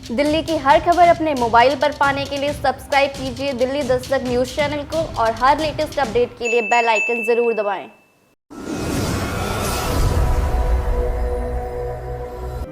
दिल्ली की हर खबर अपने मोबाइल पर पाने के लिए सब्सक्राइब कीजिए दिल्ली दस्तक न्यूज चैनल को और हर लेटेस्ट अपडेट के लिए बेल आइकन जरूर दबाएं।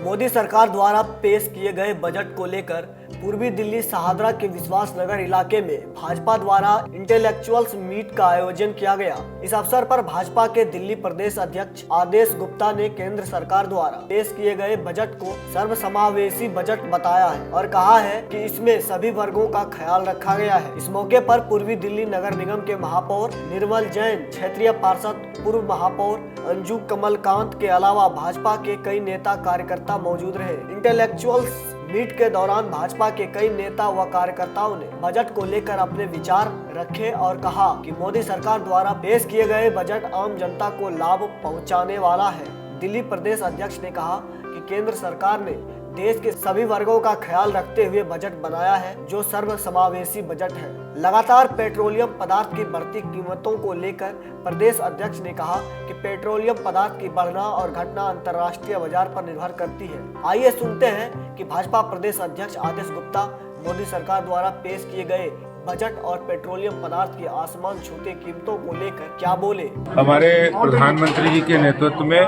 मोदी सरकार द्वारा पेश किए गए बजट को लेकर पूर्वी दिल्ली शहादरा के विश्वास नगर इलाके में भाजपा द्वारा इंटेलेक्चुअल्स मीट का आयोजन किया गया। इस अवसर पर भाजपा के दिल्ली प्रदेश अध्यक्ष आदेश गुप्ता ने केंद्र सरकार द्वारा पेश किए गए बजट को सर्वसमावेशी बजट बताया है और कहा है कि इसमें सभी वर्गों का ख्याल रखा गया है। इस मौके पर पूर्वी दिल्ली नगर निगम के महापौर निर्मल जैन, क्षेत्रीय पार्षद पूर्व महापौर अंजू कमलकांत के अलावा भाजपा के कई नेता कार्यकर्ता मौजूद रहे। इंटेलेक्चुअल्स मीट के दौरान भाजपा के कई नेता व कार्यकर्ताओं ने बजट को लेकर अपने विचार रखे और कहा कि मोदी सरकार द्वारा पेश किए गए बजट आम जनता को लाभ पहुंचाने वाला है। दिल्ली प्रदेश अध्यक्ष ने कहा कि केंद्र सरकार ने देश के सभी वर्गों का ख्याल रखते हुए बजट बनाया है जो सर्वसमावेशी बजट है। लगातार पेट्रोलियम पदार्थ की बढ़ती कीमतों को लेकर प्रदेश अध्यक्ष ने कहा कि पेट्रोलियम पदार्थ की बढ़ना और घटना अंतर्राष्ट्रीय बाजार पर निर्भर करती है। आइए सुनते हैं कि भाजपा प्रदेश अध्यक्ष आदेश गुप्ता मोदी सरकार द्वारा पेश किए गए बजट और पेट्रोलियम पदार्थ की आसमान छूते कीमतों को लेकर क्या बोले। हमारे प्रधानमंत्री जी के नेतृत्व में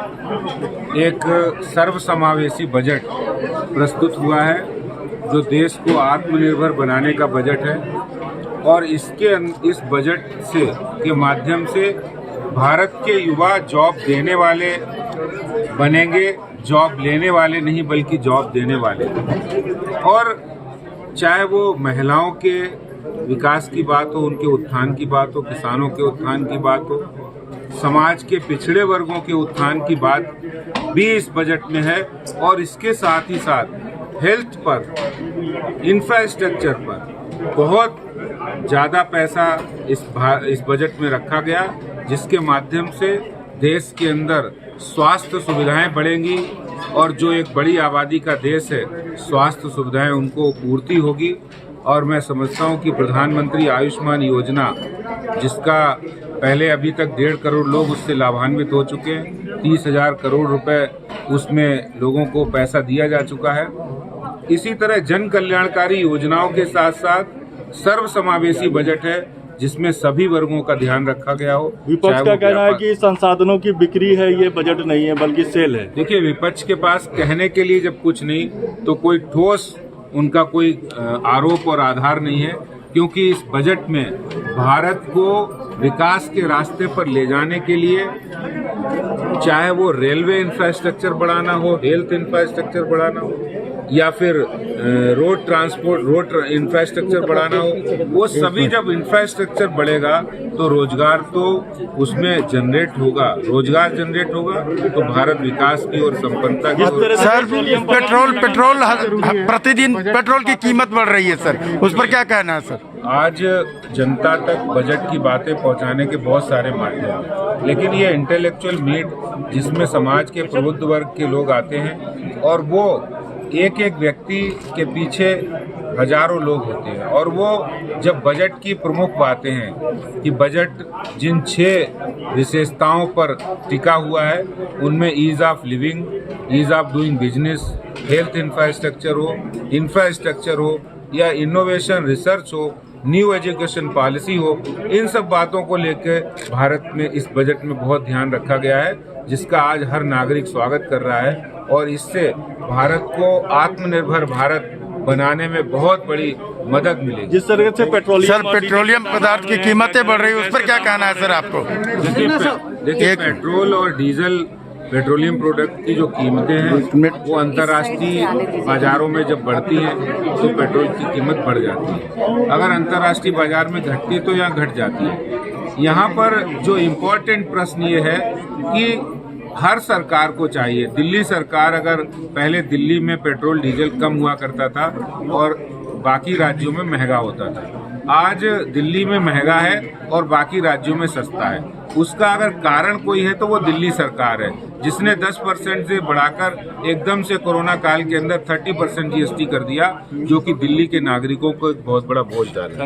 एक सर्वसमावेशी बजट प्रस्तुत हुआ है जो देश को आत्मनिर्भर बनाने का बजट है और इस बजट के माध्यम से भारत के युवा जॉब देने वाले बनेंगे, जॉब लेने वाले नहीं बल्कि जॉब देने वाले। और चाहे वो महिलाओं के विकास की बात हो, उनके उत्थान की बात हो, किसानों के उत्थान की बात हो, समाज के पिछड़े वर्गों के उत्थान की बात भी इस बजट में है। और इसके साथ ही साथ हेल्थ पर, इंफ्रास्ट्रक्चर पर बहुत ज्यादा पैसा इस बजट में रखा गया जिसके माध्यम से देश के अंदर स्वास्थ्य सुविधाएं बढ़ेंगी और जो एक बड़ी आबादी का देश है स्वास्थ्य सुविधाएं उनको पूर्ति होगी। और मैं समझता हूं कि प्रधानमंत्री आयुष्मान योजना जिसका पहले अभी तक 1.5 करोड़ लोग उससे लाभान्वित हो चुके हैं, 30,000 करोड़ रुपए उसमें लोगों को पैसा दिया जा चुका है। इसी तरह जन कल्याणकारी योजनाओं के साथ साथ सर्वसमावेशी बजट है जिसमें सभी वर्गों का ध्यान रखा गया हो। विपक्ष का कहना है कि संसाधनों की बिक्री है, ये बजट नहीं है बल्कि सेल है। देखिए, विपक्ष के पास कहने के लिए जब कुछ नहीं तो कोई ठोस उनका कोई आरोप और आधार नहीं है, क्योंकि इस बजट में भारत को विकास के रास्ते पर ले जाने के लिए चाहे वो रेलवे इंफ्रास्ट्रक्चर बढ़ाना हो, हेल्थ इंफ्रास्ट्रक्चर बढ़ाना हो या फिर रोड इंफ्रास्ट्रक्चर बढ़ाना हो, वो सभी जब इंफ्रास्ट्रक्चर बढ़ेगा तो रोजगार तो उसमें जनरेट होगा, रोजगार जनरेट होगा तो भारत विकास की और संपन्नता की ओर। सर, पेट्रोल प्रतिदिन पेट्रोल की कीमत बढ़ रही है सर, उस पर क्या कहना है सर? आज जनता तक बजट की बातें पहुंचाने के बहुत सारे माध्यम हैं, लेकिन ये इंटेलेक्चुअल मीट जिसमें समाज के प्रबुद्ध वर्ग के लोग आते हैं और वो एक एक व्यक्ति के पीछे हजारों लोग होते हैं और वो जब बजट की प्रमुख बातें हैं कि बजट जिन 6 विशेषताओं पर टिका हुआ है उनमें ease of living, ease of doing business, health infrastructure हो या इनोवेशन रिसर्च हो, न्यू एजुकेशन पॉलिसी हो, इन सब बातों को लेकर भारत में इस बजट में बहुत ध्यान रखा गया है जिसका आज हर नागरिक स्वागत कर रहा है और इससे भारत को आत्मनिर्भर भारत बनाने में बहुत बड़ी मदद मिलेगी। जिस तरह से पेट्रोलियम पदार्थ की कीमतें बढ़ रही है उस पर क्या कहना है सर आपको? देखिए, पेट्रोल और डीजल पेट्रोलियम प्रोडक्ट की जो कीमतें हैं वो अंतर्राष्ट्रीय बाजारों में जब बढ़ती हैं तो पेट्रोल की कीमत बढ़ जाती है। अगर अंतर्राष्ट्रीय बाजार में घटती है तो यहाँ घट जाती है। यहाँ पर जो इम्पोर्टेंट प्रश्न ये है कि हर सरकार को चाहिए, दिल्ली सरकार अगर पहले दिल्ली में पेट्रोल डीजल कम हुआ करता था और बाकी राज्यों में महंगा होता था, आज दिल्ली में महंगा है और बाकी राज्यों में सस्ता है। उसका अगर कारण कोई है तो वो दिल्ली सरकार है जिसने 10% से बढ़ाकर एकदम से कोरोना काल के अंदर 30% GST कर दिया जो कि दिल्ली के नागरिकों को एक बहुत बड़ा बोझ डाला।